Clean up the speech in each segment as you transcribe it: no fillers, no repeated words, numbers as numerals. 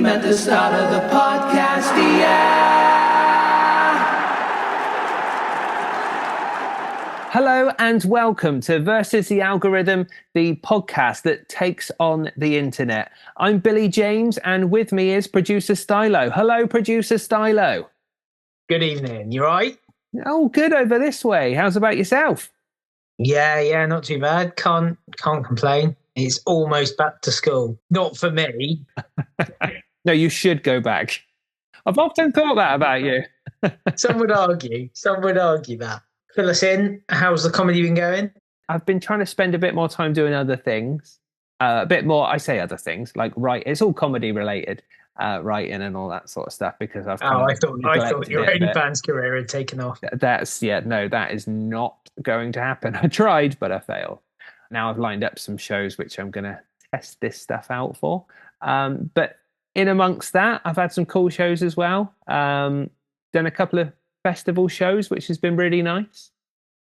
at the start of the podcast, yeah. Hello and welcome to Versus the Algorithm, the podcast that takes on the internet. I'm Billy James and with me is producer Stylo. Hello, producer Stylo. Good evening. You right? Oh, good over this way. How's about yourself? Yeah, not too bad. Can't complain. It's almost back to school. Not for me. No, you should go back. I've often thought that about you. Some would argue that. Fill us in. How's the comedy been going? I've been trying to spend a bit more time doing other things. A bit more, I say other things, like it's all comedy related, writing and all that sort of stuff because I've I thought your OnlyFans career had taken off. That is not going to happen. I tried, but I failed. Now I've lined up some shows which I'm going to test this stuff out for. But in amongst that, I've had some cool shows as well. Done a couple of festival shows, which has been really nice.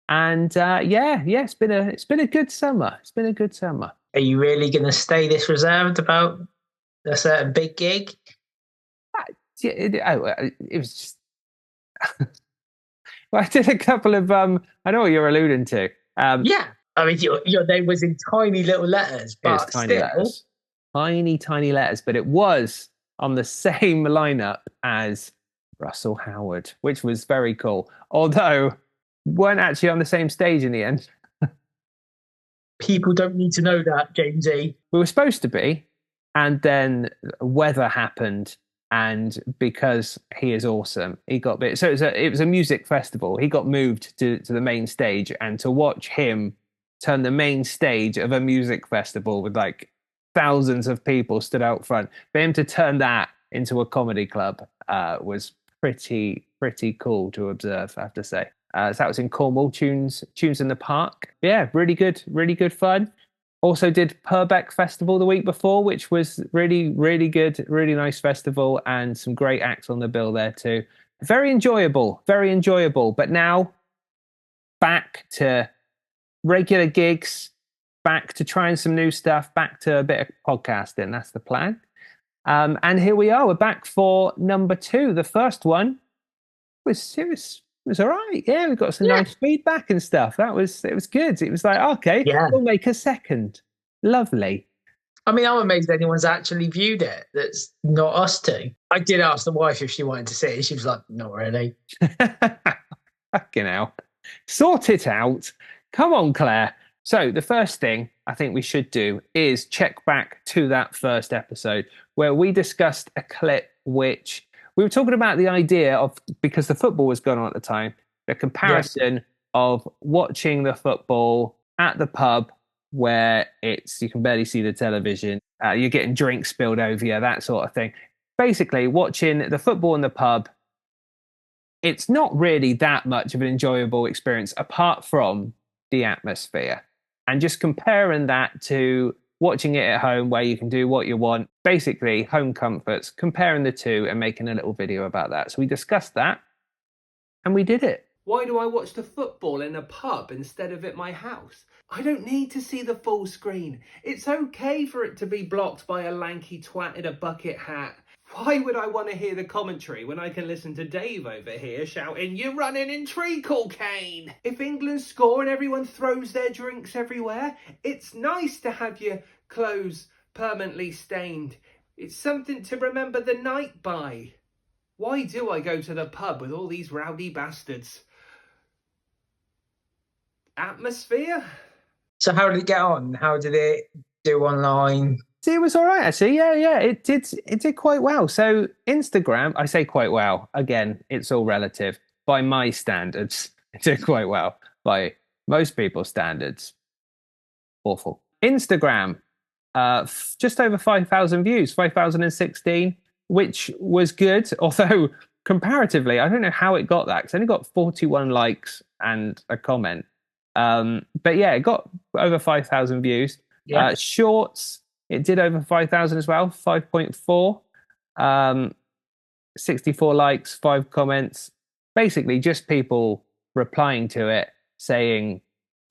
And it's been a good summer. It's been a good summer. Are you really going to stay this reserved about a certain big gig? It was just. Well, I did a couple of. I know what you're alluding to. Yeah, I mean your name was in tiny little letters, but tiny letters. But it was on the same lineup as Russell Howard, which was very cool. Although weren't actually on the same stage in the end. People don't need to know that, Jamesy. We were supposed to be, and then weather happened. And because he is awesome, he got bit. So it was a music festival. He got moved to the main stage, and to watch him turn the main stage of a music festival with like thousands of people stood out front, for him to turn that into a comedy club was pretty cool to observe, I have to say. So that was in Cornwall, Tunes in the Park. Yeah, really good fun. Also did Purbeck Festival the week before, which was really good, really nice festival, and some great acts on the bill there too. Very enjoyable. But now back to regular gigs, back to trying some new stuff, back to a bit of podcasting. That's the plan. And here we are. We're back for number 2. The first one was all right. Yeah, we got some nice feedback and stuff. It was good. It was like, okay, we'll make a second. Lovely. I mean, I'm amazed anyone's actually viewed it. That's not us two. I did ask the wife if she wanted to see it. She was like, not really. Fucking hell. Sort it out. Come on, Claire. So the first thing I think we should do is check back to that first episode where we discussed a clip which we were talking about the idea of, because the football was going on at the time, the comparison of watching the football at the pub where you can barely see the television, you're getting drinks spilled over you, that sort of thing. Basically, watching the football in the pub, it's not really that much of an enjoyable experience apart from the atmosphere. And just comparing that to watching it at home where you can do what you want, basically home comforts, comparing the two and making a little video about that. So we discussed that and we did it. Why do I watch the football in a pub instead of at my house? I don't need to see the full screen. It's okay for it to be blocked by a lanky twat in a bucket hat. Why would I want to hear the commentary when I can listen to Dave over here shouting, "You're running in treacle cane"? If England score and everyone throws their drinks everywhere, it's nice to have your clothes permanently stained. It's something to remember the night by. Why do I go to the pub with all these rowdy bastards? Atmosphere? So how did it get on? How did it do online? It was all right, actually. Yeah. It did quite well. So Instagram, I say quite well. Again, it's all relative. By my standards, it did quite well. By most people's standards, awful. Instagram, just over 5,000 views, 5,016, which was good. Although comparatively, I don't know how it got that, because I only got 41 likes and a comment. But yeah, it got over 5,000 views. Yeah. Shorts, it did over 5,000 as well, 5.4. 64 likes, 5 comments. Basically, just people replying to it saying,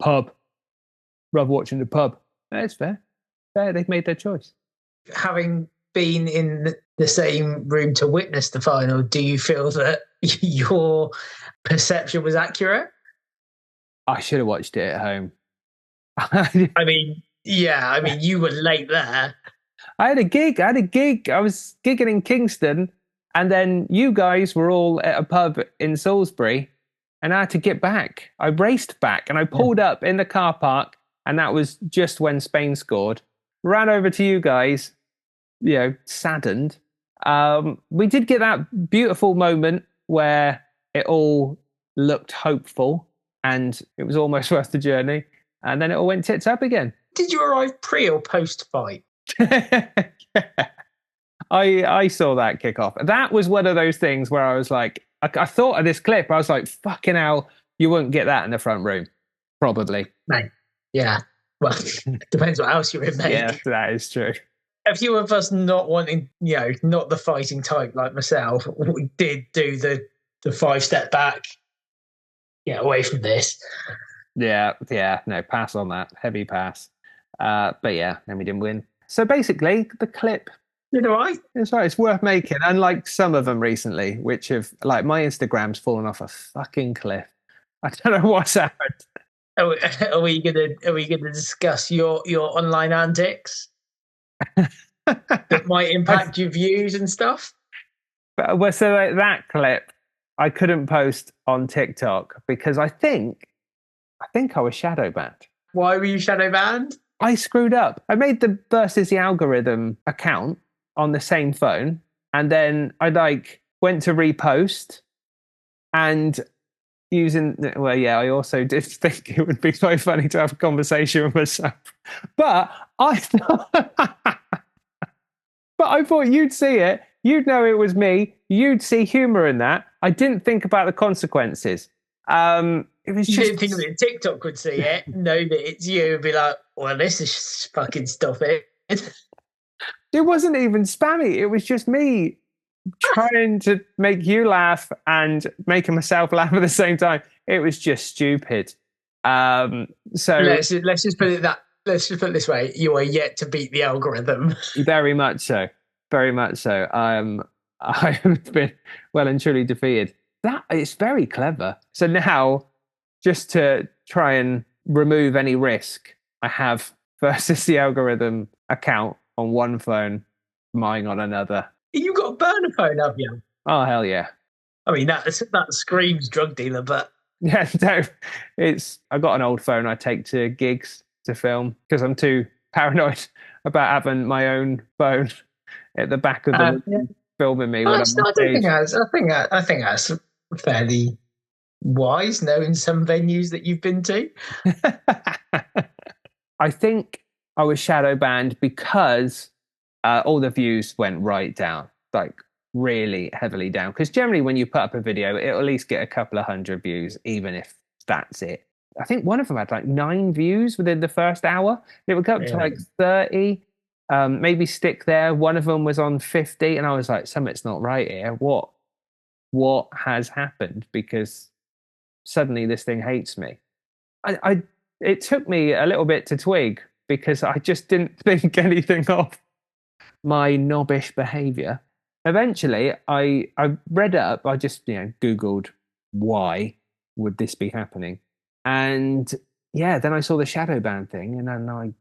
"Pub, love watching the pub." It's fair. They've made their choice. Having been in the same room to witness the final, do you feel that your perception was accurate? I should have watched it at home. I mean, you were late there. I had a gig. I was gigging in Kingston, and then you guys were all at a pub in Salisbury, and I had to get back. I raced back, and I pulled up in the car park, and that was just when Spain scored. Ran over to you guys, saddened. We did get that beautiful moment where it all looked hopeful, and it was almost worth the journey. And then it all went tits up again. Did you arrive pre or post fight? I saw that kick off. That was one of those things where I was like, I thought of this clip. I was like, fucking hell, you wouldn't get that in the front room. Probably. Mate. Yeah. Well, depends what else you're in, mate. Yeah, that is true. A few of us not wanting, not the fighting type like myself, we did do the 5-step back. Yeah, away from this. Yeah, no, pass on that. Heavy pass. But yeah, then we didn't win. So basically, the clip. You're all right. It's right. It's worth making. Unlike some of them recently, which have, like, my Instagram's fallen off a fucking cliff. I don't know what's happened. Are we gonna discuss your online antics that might impact your views and stuff? Well, so like, that clip I couldn't post on TikTok because I think I was shadow banned. Why were you shadow banned? I screwed up. I made the Versus the Algorithm account on the same phone, and then I went to repost, and I also did think it would be so funny to have a conversation with myself, but I thought you'd see it, you'd know it was me, you'd see humor in that. I didn't think about the consequences. It was You just... didn't think that TikTok would see it, know that it's you, and be like, well, this is fucking stuff it. It wasn't even spammy. It was just me trying to make you laugh and making myself laugh at the same time. It was just stupid. So let's just put it this way: you are yet to beat the algorithm. Very much so. Very much so. I have been well and truly defeated. That it's very clever. So now, just to try and remove any risk, I have Versus the Algorithm account on one phone, mine on another. You got a burner phone, have you? Oh hell yeah! I mean that screams drug dealer, but yeah, no, I got an old phone I take to gigs to film because I'm too paranoid about having my own phone at the back of the room filming me. I think that's fairly wise, knowing some venues that you've been to. I think I was shadow banned because all the views went right down, like really heavily down. Because generally when you put up a video, it'll at least get a couple of hundred views, even if that's it. I think one of them had like 9 views within the first hour. It would go up to like 30, maybe stick there. One of them was on 50, and I was like, something's not right here. What has happened? Because suddenly this thing hates me. It took me a little bit to twig because I just didn't think anything of my knobbish behavior. Eventually, I read up, I just Googled why would this be happening. And yeah, then I saw the shadow ban thing and then I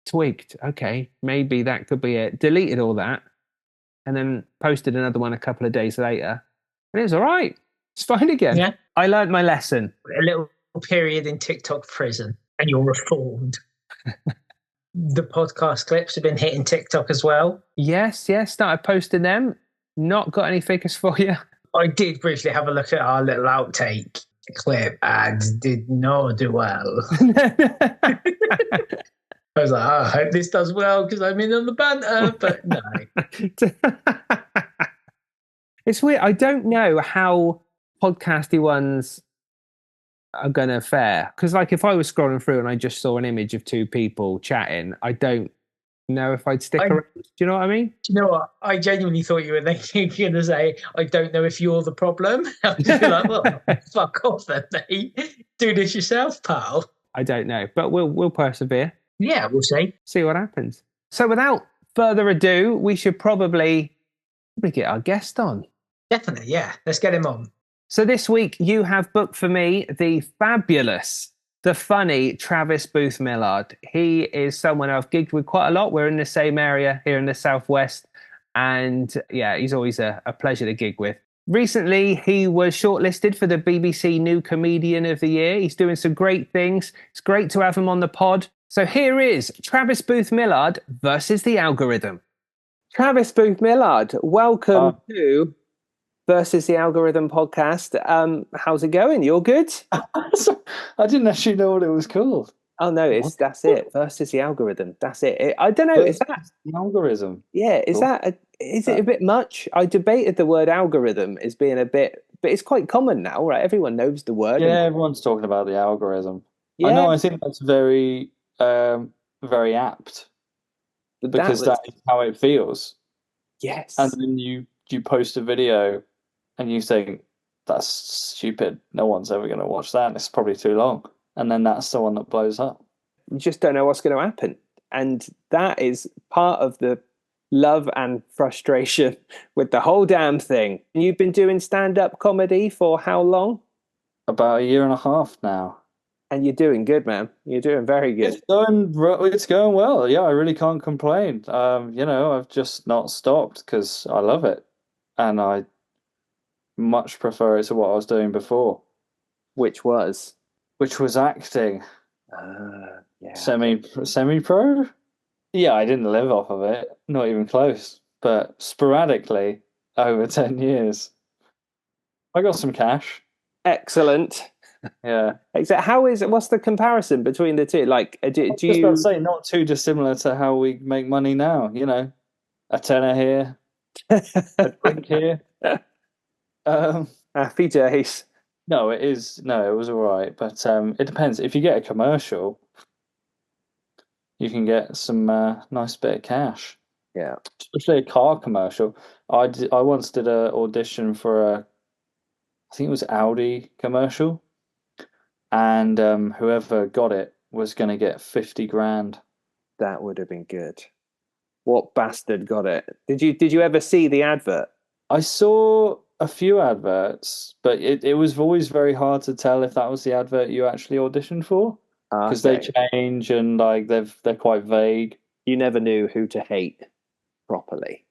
twigged, okay, maybe that could be it. Deleted all that and then posted another one a couple of days later. And it was all right. It's fine again. Yeah. I learned my lesson. A little period in TikTok prison and you're reformed. The podcast clips have been hitting TikTok as well. Yes. Started posting them. Not got any figures for you. I did briefly have a look at our little outtake clip and did not do well. I was like, I hope this does well because I'm in on the banter, but no. It's weird. I don't know how podcasty ones are going to fare. Because like if I was scrolling through and I just saw an image of 2 people chatting, I don't know if I'd stick around. Do you know what I mean? Do you know what? I genuinely thought you were going to say, I don't know if you're the problem. I was just like, well, fuck off then, mate. Do this yourself, pal. I don't know, but we'll persevere. Yeah, we'll see. See what happens. So without further ado, we should probably get our guest on. Definitely, yeah. Let's get him on. So this week you have booked for me the fabulous, the funny Travis Booth-Millard. He is someone I've gigged with quite a lot. We're in the same area here in the Southwest. And yeah, he's always a pleasure to gig with. Recently, he was shortlisted for the BBC New Comedian of the Year. He's doing some great things. It's great to have him on the pod. So here is Travis Booth-Millard versus the algorithm. Travis Booth-Millard, welcome to Versus the Algorithm podcast. How's it going? You're good? I didn't actually know what it was called. Oh no, that's it. Versus the Algorithm. That's it. I don't know. Is that the algorithm? Yeah. Is Cool. that? Is it a bit much? I debated the word algorithm as being a bit, but it's quite common now, right? Everyone knows the word. Yeah, everyone's talking about the algorithm. Yeah. I know. I think that's very, very apt because that is how it feels. Yes. And then you post a video, and you think that's stupid. No one's ever going to watch that. It's probably too long. And then that's the one that blows up. You just don't know what's going to happen, and that is part of the love and frustration with the whole damn thing. You've been doing stand-up comedy for how long? About 1.5 years now. And you're doing good, man. You're doing very good. It's going well. Yeah, I really can't complain. I've just not stopped because I love it, and I much prefer it to what I was doing before, which was acting. Yeah. Semi-pro. Yeah, I didn't live off of it, not even close. But sporadically over 10 years, I got some cash. Excellent. Yeah. What's the comparison between the two? Like, do you? About to say, not too dissimilar to how we make money now. You know, a tenner here, a drink here. Happy days. No, it is. No, it was all right, but it depends. If you get a commercial, you can get some nice bit of cash. Yeah, especially a car commercial. I once did an audition for I think it was Audi commercial, and whoever got it was going to get 50 grand. That would have been good. What bastard got it? Did you ever see the advert? I saw a few adverts, but it was always very hard to tell if that was the advert you actually auditioned for, because they change and like they're quite vague. You never knew who to hate properly.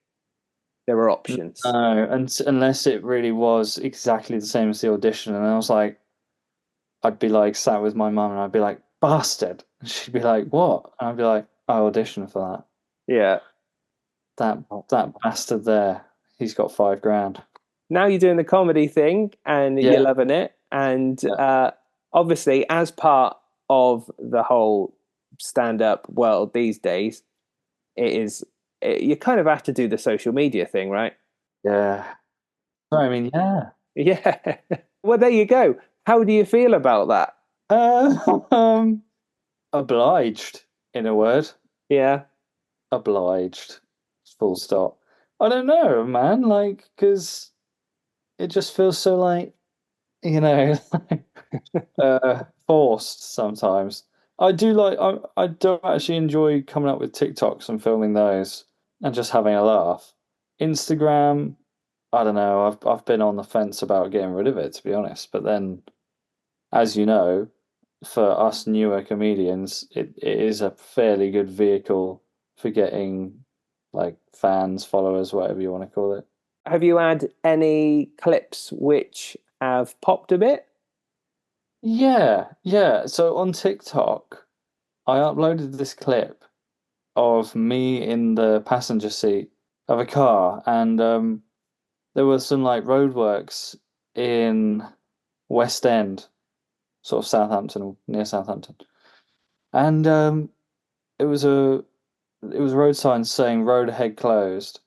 There were options. No, and unless it really was exactly the same as the audition, and I was like, I'd be like sat with my mum, and I'd be like, bastard, and she'd be like, what? And I'd be like, I auditioned for that. Yeah, that bastard there. He's got 5 grand. Now you're doing the comedy thing and you're loving it. And obviously, as part of the whole stand-up world these days, you kind of have to do the social media thing, right? Yeah. I mean, yeah. Yeah. Well, there you go. How do you feel about that? Obliged, in a word. Yeah. Obliged. Full stop. I don't know, man. Like, because it just feels so like, forced sometimes. I don't actually enjoy coming up with TikToks and filming those and just having a laugh. Instagram, I don't know. I've been on the fence about getting rid of it, to be honest. But then, as you know, for us newer comedians, it is a fairly good vehicle for getting like fans, followers, whatever you want to call it. Have you had any clips which have popped a bit? Yeah. So on TikTok, I uploaded this clip of me in the passenger seat of a car, and there was some like roadworks in West End, sort of Southampton, near Southampton, and it was a road signs saying road ahead closed,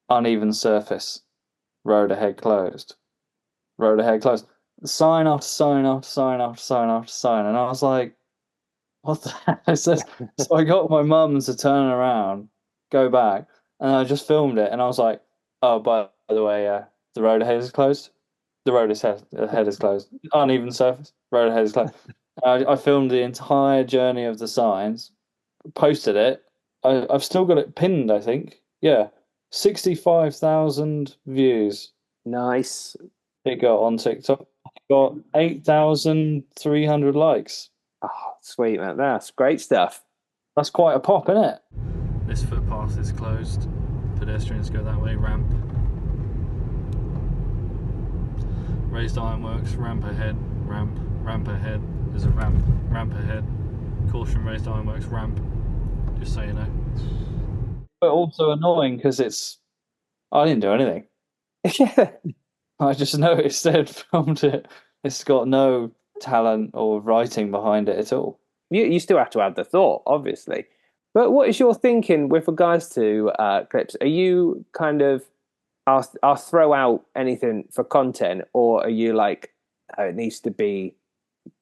uneven surface, road ahead closed, sign after sign after sign after sign after sign, and I was like, what the heck is this? So I got my mum to turn around, go back, and I just filmed it, and I was like, oh, by the way, the road ahead is closed. The road ahead is closed. Uneven surface, road ahead is closed. I filmed the entire journey of the signs, posted it. I've still got it pinned, I think. Yeah. 65,000 views Nice. it got on TikTok. It got 8,300 likes. Oh, sweet, man. That's great stuff. That's quite a pop, isn't it? This footpath is closed. Pedestrians go that way. Ramp. Raised ironworks. Ramp ahead. Ramp. Ramp ahead. There's a ramp. Ramp ahead. Caution, raised ironworks. Ramp. Just so you know. But also annoying because I didn't do anything. Yeah. I just noticed they'd filmed it. It's got no talent or writing behind it at all. You still have to add the thought, obviously. But what is your thinking with regards to clips? Are you kind of, I'll throw out anything for content, or are you like, oh, it needs to be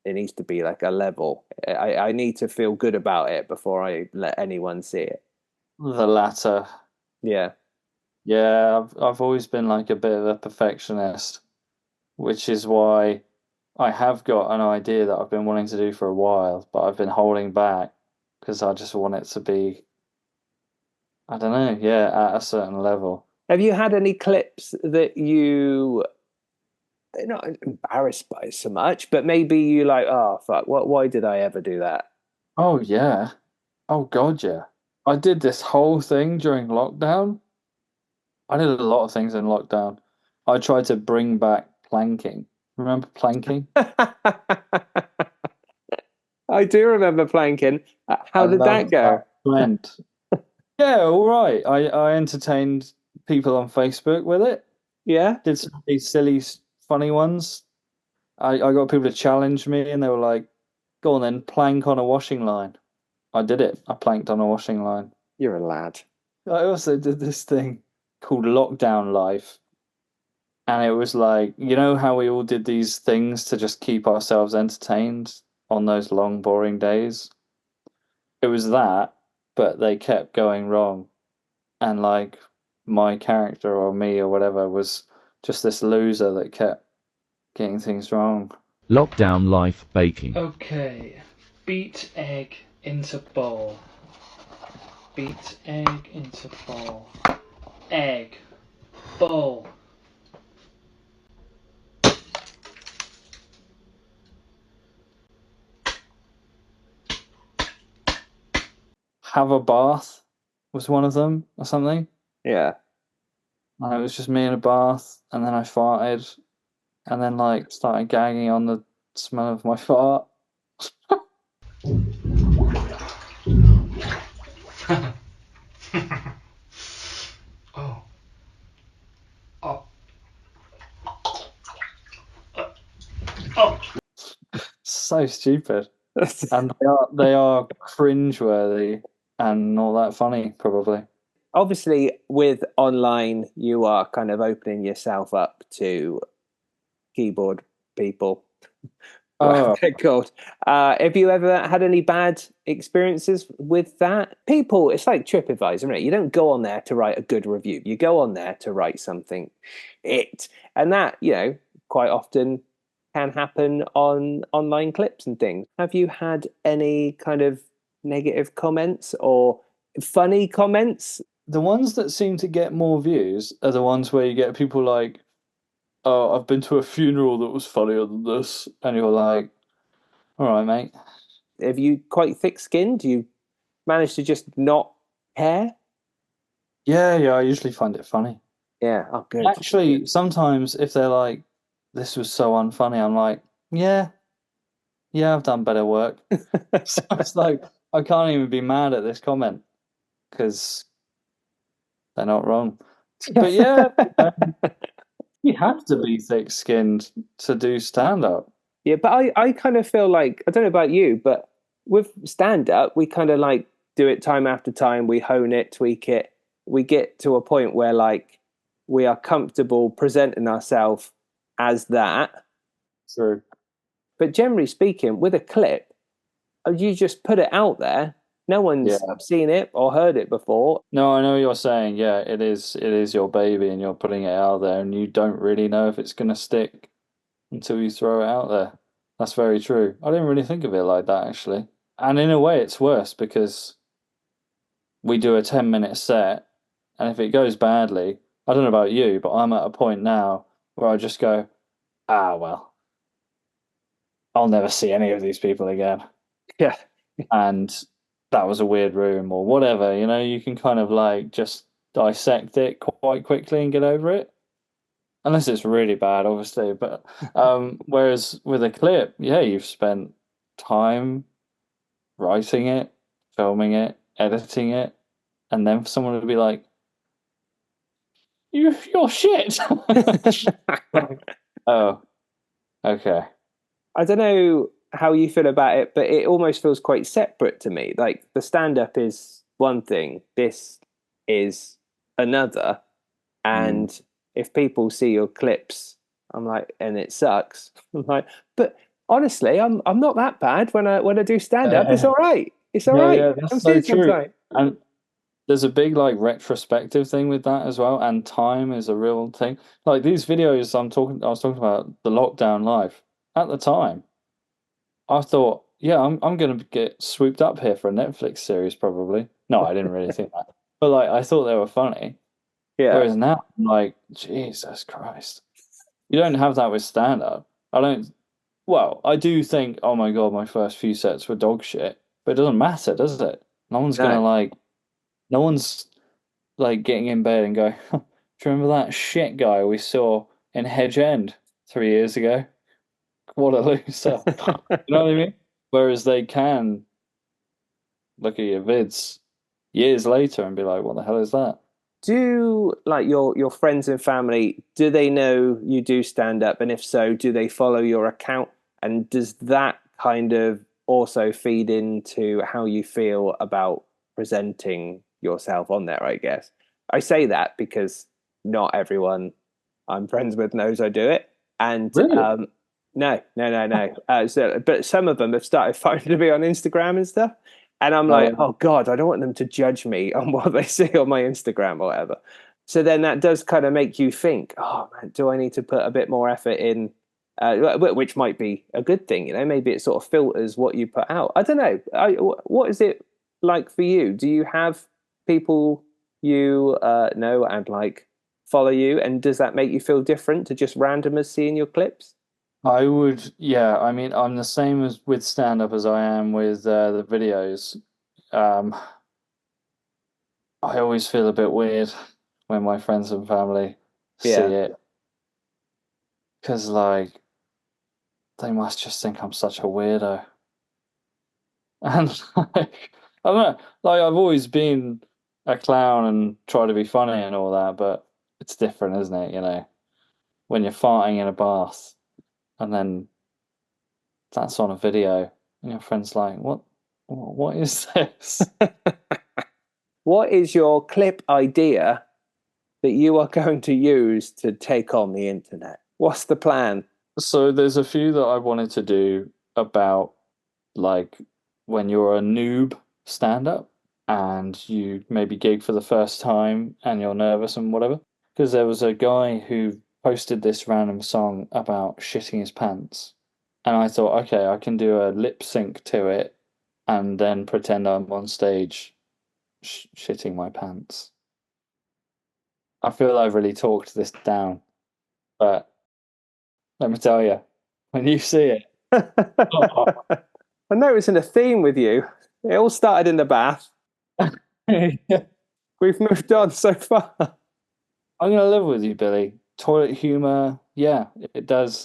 like a level. I need to feel good about it before I let anyone see it. The latter. Yeah. Yeah, I've always been like a bit of a perfectionist, which is why I have got an idea that I've been wanting to do for a while, but I've been holding back because I just want it to be, I don't know, yeah, at a certain level. Have you had any clips that they're not embarrassed by so much, but maybe you like, oh fuck, why did I ever do that? Oh yeah. Oh God, yeah. I did this whole thing during lockdown. I did a lot of things in lockdown. I tried to bring back planking. Remember planking? I do remember planking. How did that go? Went. Yeah, all right. I entertained people on Facebook with it. Yeah. Did some of these silly, funny ones. I got people to challenge me, and they were like, "Go on then, plank on a washing line." I did it. I planked on a washing line. You're a lad. I also did this thing called Lockdown Life. And it was like, you know how we all did these things to just keep ourselves entertained on those long, boring days? It was that, but they kept going wrong. And like my character or me or whatever was just this loser that kept getting things wrong. Lockdown life baking. Okay. Beat egg into bowl. Beat egg into bowl. Egg. Bowl. Have a bath was one of them or something. Yeah. And it was just me in a bath, and then I farted, and then like started gagging on the smell of my fart. Oh. Oh. Oh. So stupid. And they are cringeworthy and not that funny, probably. Obviously, with online, you are kind of opening yourself up to keyboard people. Oh, They're called. Have you ever had any bad experiences with that? People, it's like TripAdvisor, isn't it? You don't go on there to write a good review. You go on there to write something and that, quite often can happen on online clips and things. Have you had any kind of negative comments or funny comments? the ones that seem to get more views are the ones where you get people like, "Oh, I've been to a funeral that was funnier than this," and you're like, "All right, mate." Have you quite thick-skinned? Do you manage to just not care? Yeah, I usually find it funny. Yeah. Oh, good. Actually, sometimes if they're like, "This was so unfunny," I'm like, "Yeah, I've done better work." So it's like I can't even be mad at this comment because they're not wrong. But yeah, you have to be thick-skinned to do stand-up. Yeah, but I kind of feel like, I don't know about you, but with stand-up, we kind of like do it time after time. We hone it, tweak it. We get to a point where like we are comfortable presenting ourselves as that. True. But generally speaking, with a clip, you just put it out there. No one's seen it or heard it before. No, I know what you're saying. Yeah, it is your baby and you're putting it out there and you don't really know if it's going to stick until you throw it out there. That's very true. I didn't really think of it like that, actually. And in a way, it's worse because we do a 10-minute set, and if it goes badly, I don't know about you, but I'm at a point now where I just go, well, I'll never see any of these people again. Yeah. And that was a weird room or whatever, you can kind of like just dissect it quite quickly and get over it. Unless it's really bad, obviously. But whereas with a clip, yeah, you've spent time writing it, filming it, editing it, and then for someone to be like, you're shit. Oh, okay. I don't know how you feel about it, but it almost feels quite separate to me. Like the stand-up is one thing, this is another. And if people see your clips, I'm like, and it sucks. I'm like, but honestly, I'm not that bad when I do stand-up. It's all right. It's all right. Yeah, that's I'm so seeing true. sometime. And there's a big like retrospective thing with that as well, and time is a real thing. Like these videos I was talking about the lockdown life. At the time, I thought, yeah, I'm gonna get swooped up here for a Netflix series probably. No, I didn't really think that. But like I thought they were funny. Yeah. Whereas now I'm like, Jesus Christ. You don't have that with stand up. I do think, oh my God, my first few sets were dog shit. But it doesn't matter, does it? No one's getting in bed and go, do you remember that shit guy we saw in Hedge End 3 years ago? What a loser. You know what I mean? Whereas they can look at your vids years later and be like, what the hell is that? Do like your friends and family, do they know you do stand up? And if so, do they follow your account? And does that kind of also feed into how you feel about presenting yourself on there, I guess? I say that because not everyone I'm friends with knows I do it. And Really? no. But some of them have started finding me on Instagram and stuff. And I'm like, oh God, I don't want them to judge me on what they see on my Instagram or whatever. So then that does kind of make you think, oh man, do I need to put a bit more effort in? Which might be a good thing, maybe it sort of filters what you put out. I don't know. What is it like for you? Do you have people you know and like follow you? And does that make you feel different to just randomers seeing your clips? I would, yeah. I mean, I'm the same as with stand up as I am with the videos. I always feel a bit weird when my friends and family see Yeah. it because, like, they must just think I'm such a weirdo. And like, I don't know, like I've always been a clown and try to be funny and all that, but it's different, isn't it? When you're farting in a bath and then that's on a video, and your friend's like, what is this? What is your clip idea that you are going to use to take on the internet? What's the plan? So there's a few that I wanted to do about like when you're a noob stand-up and you maybe gig for the first time and you're nervous and whatever. Because there was a guy who posted this random song about shitting his pants. And I thought, okay, I can do a lip sync to it and then pretend I'm on stage shitting my pants. I feel I've really talked this down, but let me tell you, when you see it, I'm noticing a theme with you. It all started in the bath. We've moved on so far. I'm gonna live with you, Billy. Toilet humor, yeah, it does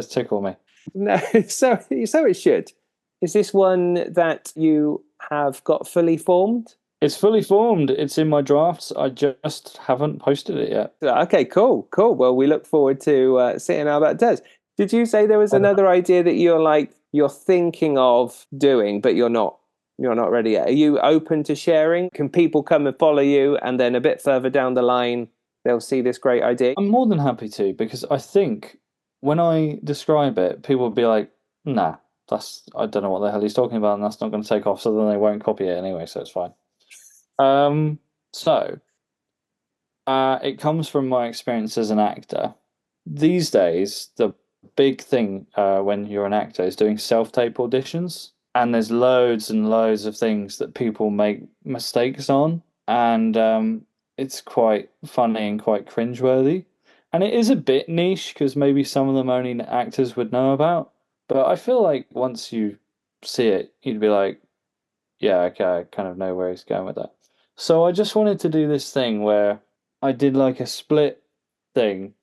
tickle me. No, so it should. Is this one that you have got fully formed? It's fully formed. It's in my drafts. I just haven't posted it yet. Okay, cool. Well, we look forward to seeing how that does. Did you say there was another idea that you're thinking of doing, but you're not ready yet? Are you open to sharing? Can people come and follow you, and then a bit further down the line, they'll see this great idea? I'm more than happy to, because I think when I describe it, people will be like, nah, I don't know what the hell he's talking about, and that's not going to take off, so then they won't copy it anyway, so it's fine. It comes from my experience as an actor. These days, the big thing when you're an actor is doing self-tape auditions. and there's loads and loads of things that people make mistakes on, and it's quite funny and quite cringeworthy. And it is a bit niche because maybe some of them only actors would know about. But I feel like once you see it, you'd be like, yeah, okay, I kind of know where he's going with that. So I just wanted to do this thing where I did like a split thing,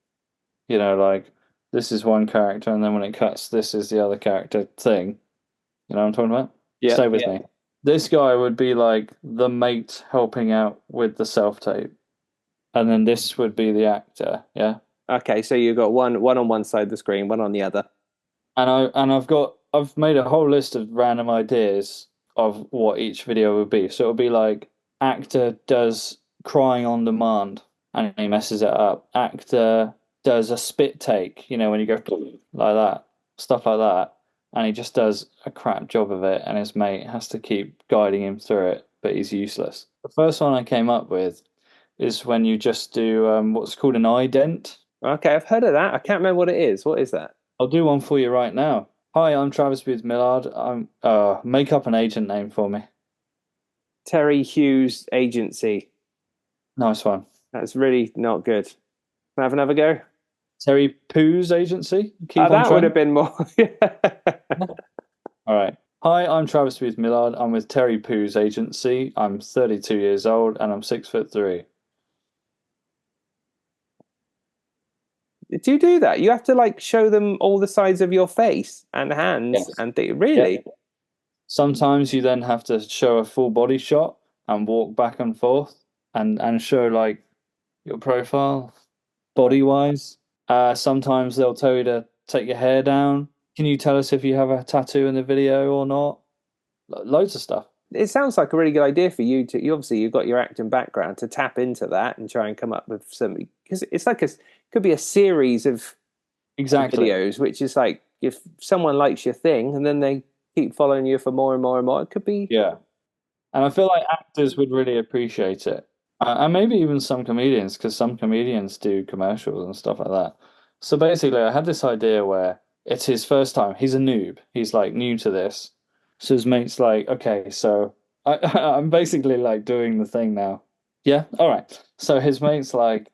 like this is one character, and then when it cuts, this is the other character thing. You know what I'm talking about? Yeah, Stay with me. This guy would be like the mate helping out with the self-tape. And then this would be the actor, yeah? Okay, so you've got one on one side of the screen, one on the other. And I've made a whole list of random ideas of what each video would be. So it'll be like actor does crying on demand and he messes it up. Actor does a spit take, when you go like that, stuff like that. And he just does a crap job of it, and his mate has to keep guiding him through it, but he's useless. The first one I came up with is when you just do what's called an ident. Okay, I've heard of that. I can't remember what it is. What is that? I'll do one for you right now. Hi, I'm Travis Booth-Millard. I'm make up an agent name for me. Terry Hughes Agency. Nice one. That's really not good. Can I have another go? Terry Pooh's Agency. Keep on That trying. would have been more. All right. Hi, I'm Travis Booth-Millard. I'm with Terry Pooh's Agency. I'm 32 years old and I'm 6'3". Do you do that? You have to like show them all the sides of your face and hands Yes. and really? Yeah. Sometimes you then have to show a full body shot and walk back and forth and show like your profile body wise. Sometimes they'll tell you to take your hair down. Can you tell us if you have a tattoo in the video or not? Loads of stuff. It sounds like a really good idea for you to. You've got your acting background to tap into that and try and come up with something, because it's like could be a series of videos, which is like if someone likes your thing and then they keep following you for more and more and more, it could be. Yeah, and I feel like actors would really appreciate it. And maybe even some comedians, because some comedians do commercials and stuff like that. So basically, I had this idea where it's his first time. He's a noob. He's like new to this. So his mate's like, okay, so I'm basically like doing the thing now. Yeah, all right. So his mate's like,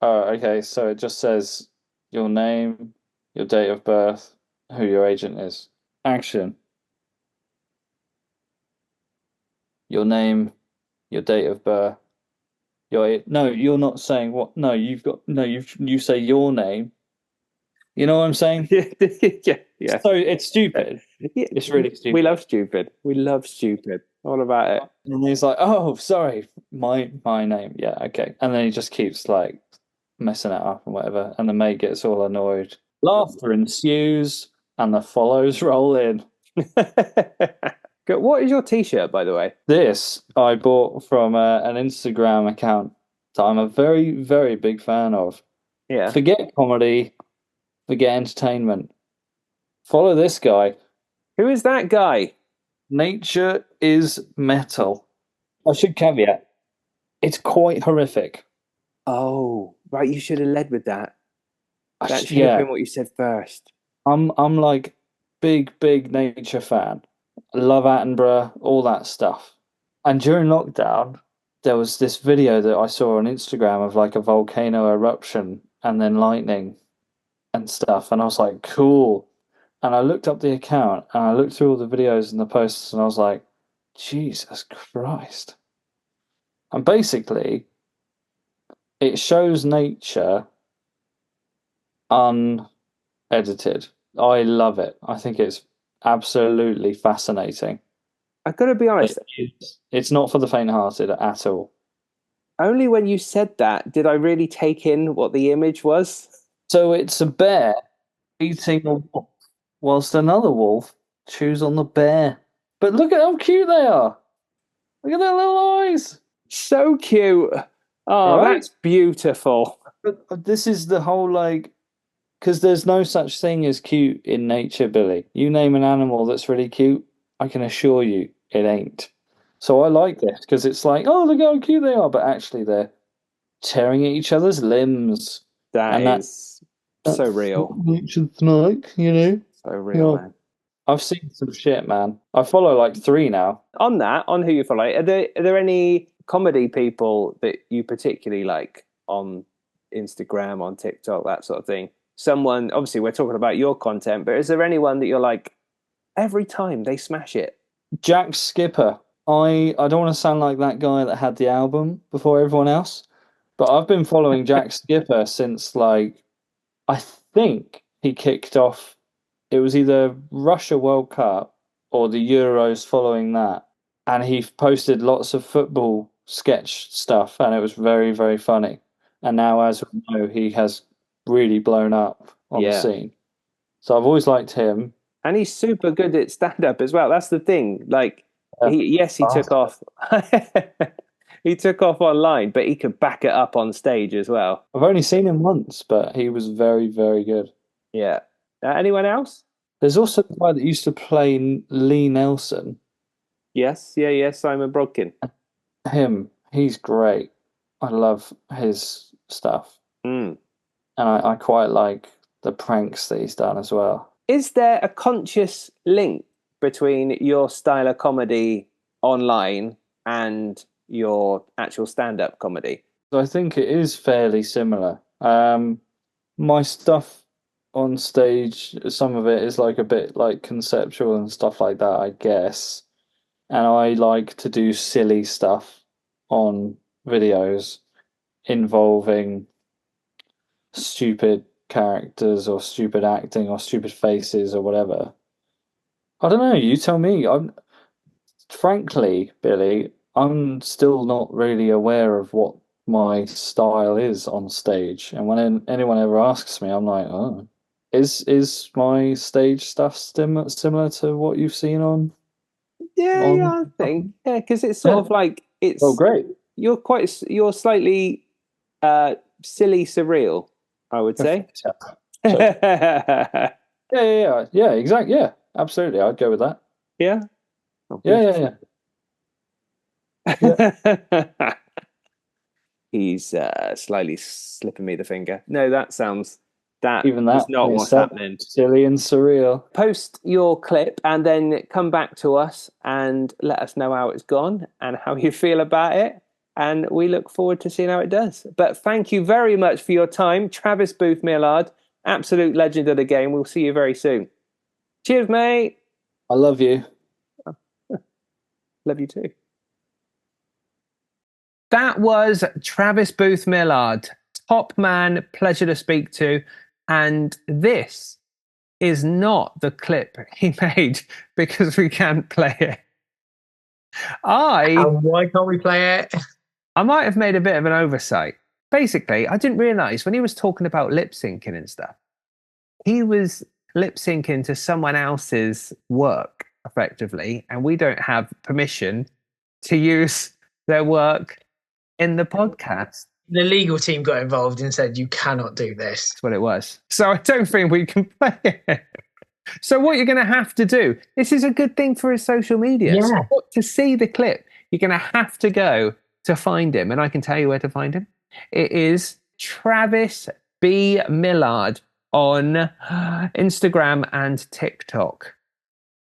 oh, okay, so it just says your name, your date of birth, who your agent is. Action. Your name, your date of birth. No, you're not saying what. No, you say your name. You know what I'm saying? yeah. So it's stupid. It's really stupid. We love stupid. We love stupid. All about it. And he's like, "Oh, sorry, my name." Yeah, okay. And then he just keeps like messing it up and whatever. And the mate gets all annoyed. Laughter ensues, and the follows roll in. What is your T-shirt, by the way? This I bought from an Instagram account that I'm a very, very big fan of. Yeah. Forget comedy, forget entertainment. Follow this guy. Who is that guy? Nature is metal. I should caveat, it's quite horrific. Oh, right. You should have led with that. That should Yeah. have been what you said first. I'm like big nature fan. Love Attenborough, all that stuff. And during lockdown, there was this video that I saw on Instagram of like a volcano eruption and then lightning and stuff. And I was like, cool. And I looked up the account and I looked through all the videos and the posts and I was like, Jesus Christ. And basically, it shows nature unedited. I love it. I think it's absolutely fascinating. I've got to be honest. It's not for the faint-hearted at all. Only when you said that did I really take in what the image was. So it's a bear eating a wolf, whilst another wolf chews on the bear. But look at how cute they are. Look at their little eyes. So cute. Oh, Right? that's beautiful. But this is the whole like, because there's no such thing as cute in nature, Billy. You name an animal that's really cute, I can assure you it ain't. So I like this because it's like, oh, look how cute they are, but actually they're tearing at each other's limbs. That And is so real. What nature's like, So real, man. I've seen some shit, man. I follow like 3 now. On that, on who you follow, are there any comedy people that you particularly like on Instagram, on TikTok, that sort of thing? Someone, obviously, we're talking about your content, but is there anyone that you're like, every time they smash it? Jack Skipper. I don't want to sound like that guy that had the album before everyone else, but I've been following Jack Skipper since like I think he kicked off. It was either Russia World Cup or the Euros following that, and he posted lots of football sketch stuff, and it was very, very funny. And now, as we know, he has really blown up on the scene. So I've always liked him. And he's super good at stand-up as well. That's the thing. Like, he took off. He took off online, but he could back it up on stage as well. I've only seen him once, but he was very, very good. Yeah. Anyone else? There's also a guy that used to play Lee Nelson. Yes, Simon Brodkin. Him, he's great. I love his stuff. Mm. And I quite like the pranks that he's done as well. Is there a conscious link between your style of comedy online and your actual stand-up comedy? I think it is fairly similar. My stuff on stage, some of it is like a bit like conceptual and stuff like that, I guess. And I like to do silly stuff on videos involving stupid characters or stupid acting or stupid faces or whatever. I don't know, you tell me. Frankly, Billy, I'm still not really aware of what my style is on stage. And when anyone ever asks me, I'm like, oh, is my stage stuff similar to what you've seen on? Yeah, I think. Yeah, because it's sort of like it's. Oh, great! You're slightly silly, surreal, I would say. Yeah, exactly. Yeah, absolutely. I'd go with that. Yeah. Oh, yeah. He's slightly slipping me the finger. No, that sounds. That even is not what's happening. Silly and surreal. Post your clip and then come back to us and let us know how it's gone and how you feel about it. And we look forward to seeing how it does. But thank you very much for your time, Travis Booth-Millard, absolute legend of the game. We'll see you very soon. Cheers, mate. I love you. Love you too. That was Travis Booth-Millard. Top man, pleasure to speak to. And this is not the clip he made because we can't play it. Why can't we play it? I might have made a bit of an oversight. Basically, I didn't realise when he was talking about lip syncing and stuff, he was lip syncing to someone else's work, effectively, and we don't have permission to use their work in the podcast. The legal team got involved and said, you cannot do this. That's what it was. So I don't think we can play it. So what you're going to have to do, this is a good thing for his social media. Yeah. So to see the clip, you're going to have to go to find him. And I can tell you where to find him. It is Travis B. Millard on Instagram and TikTok.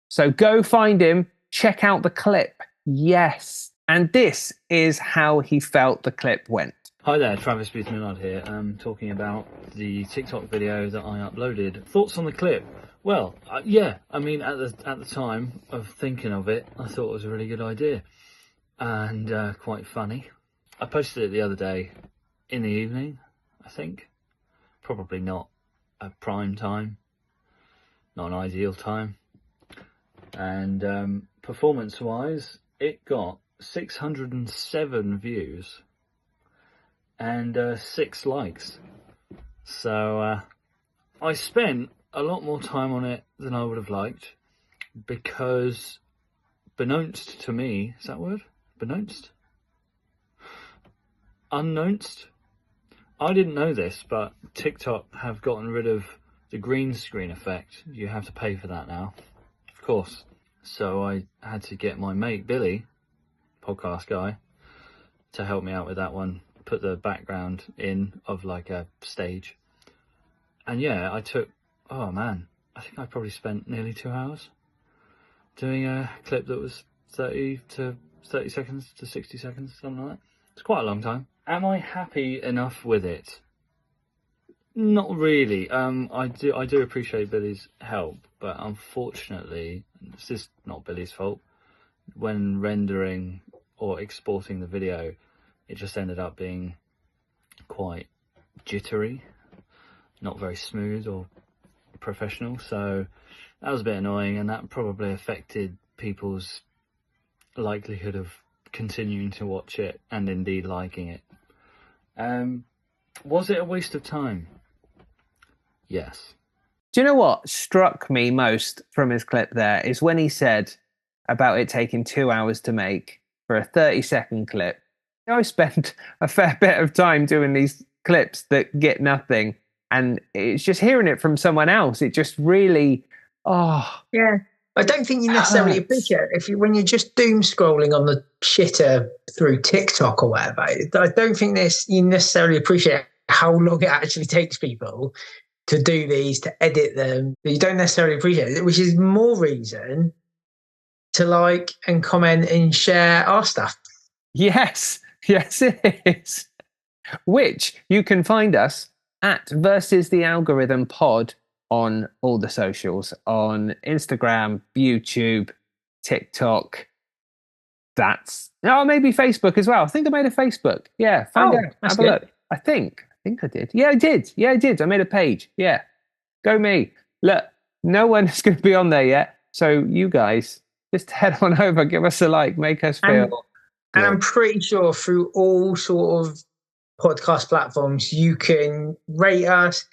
So go find him, check out the clip. Yes. And this is how he felt the clip went. Hi there, Travis Booth-Millard here. Talking about the TikTok video that I uploaded. Thoughts on the clip? Well, yeah. I mean, at the time of thinking of it, I thought it was a really good idea and quite funny. I posted it the other day in the evening, I think. Probably not a prime time, not an ideal time. And performance-wise, it got 607 views and 6 likes. So I spent a lot more time on it than I would have liked because beknownst to me, is that word? Beknownst? Unknownst? I didn't know this, but TikTok have gotten rid of the green screen effect. You have to pay for that now, of course. So I had to get my mate Billy, podcast guy, to help me out with that one. Put the background in of like a stage. And yeah, I took, oh man, I think I probably spent nearly 2 hours doing a clip that was 30 seconds to 60 seconds, something like that. It's quite a long time. Am I happy enough with it? Not really. I do appreciate Billy's help, but unfortunately, this is not Billy's fault. When rendering or exporting the video, it just ended up being quite jittery, not very smooth or professional. So that was a bit annoying, and that probably affected people's likelihood of continuing to watch it and indeed liking it. Was it a waste of time? Yes. Do you know what struck me most from his clip there is when he said about it taking 2 hours to make for a 30-second clip. I spent a fair bit of time doing these clips that get nothing, and it's just hearing it from someone else. It just really, yeah. I don't think you necessarily appreciate it when you're just doom scrolling on the shitter through TikTok or whatever. I don't think you necessarily appreciate how long it actually takes people to do these, to edit them. You don't necessarily appreciate it, which is more reason to like and comment and share our stuff. Yes, it is. Which you can find us at Versus the Algorithm Pod on all the socials, on Instagram, YouTube, TikTok. Maybe Facebook as well. I think I made a Facebook. Yeah, find out. Have a look. I think I did. Yeah, I did. I made a page. Yeah, go me. Look, no one's going to be on there yet. So you guys just head on over, give us a like, make us feel. And I'm pretty sure through all sort of podcast platforms, you can rate us.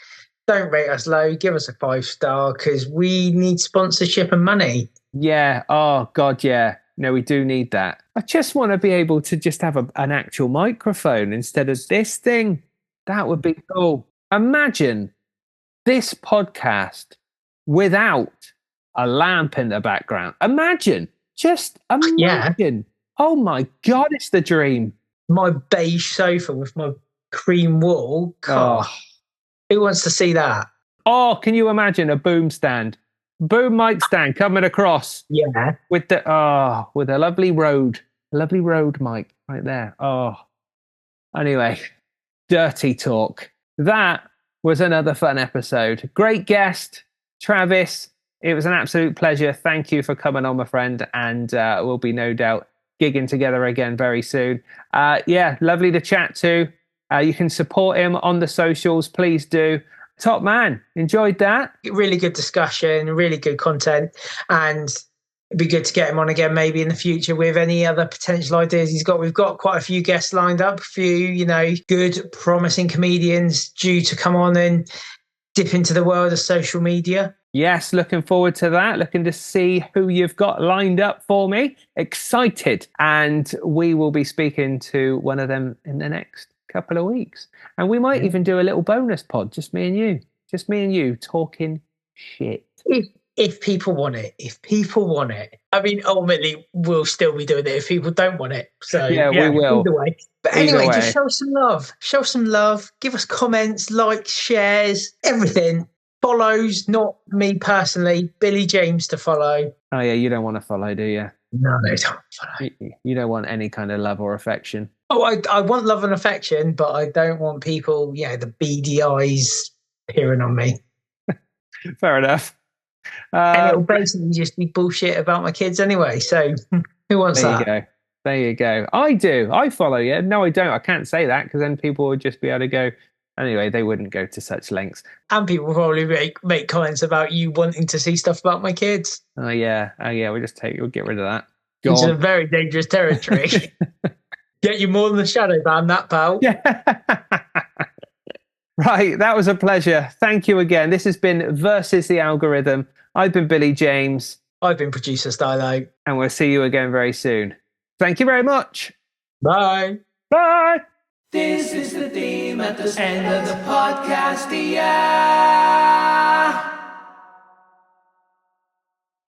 Don't rate us low. Give us a 5-star because we need sponsorship and money. Yeah. Oh, God, yeah. No, we do need that. I just want to be able to just have an actual microphone instead of this thing. That would be cool. Imagine this podcast without a lamp in the background. Just imagine. Yeah. Oh, my God, it's the dream. My beige sofa with my cream wool. God. Oh. Who wants to see that? Oh, can you imagine a boom mic stand coming across? Yeah. With a lovely road mic right there. Oh, anyway, dirty talk. That was another fun episode. Great guest, Travis. It was an absolute pleasure. Thank you for coming on, my friend. And we'll be no doubt gigging together again very soon. Lovely to chat to. You can support him on the socials. Please do. Top man. Enjoyed that. Really good discussion, really good content. And it'd be good to get him on again maybe in the future with any other potential ideas he's got. We've got quite a few guests lined up, a few, good, promising comedians due to come on and dip into the world of social media. Yes, looking forward to that. Looking to see who you've got lined up for me. Excited. And we will be speaking to one of them in the next couple of weeks. And we might even do a little bonus pod, just me and you talking shit. If people want it. I mean, ultimately, we'll still be doing it if people don't want it. So yeah, we will. Either way. But anyway, just show some love. Give us comments, likes, shares, everything. Follows, not me personally, Billy James to follow. Oh yeah, you don't want to follow, do you? No, I don't follow. You don't want any kind of love or affection. Oh, I want love and affection, but I don't want people, the beady eyes peering on me. Fair enough. And it'll basically just be bullshit about my kids anyway. So who wants that? There you go. I do. I follow you. No, I don't. I can't say that because then people would just be able to go. Anyway, they wouldn't go to such lengths. And people will probably make comments about you wanting to see stuff about my kids. Oh yeah. We'll get rid of that. It's a very dangerous territory. Get you more than the shadow ban, that pal. Yeah. Right, that was a pleasure. Thank you again. This has been Versus the Algorithm. I've been Billy James. I've been Producer Stylo. And we'll see you again very soon. Thank you very much. Bye. Bye. This is the theme at the end of the podcast, yeah.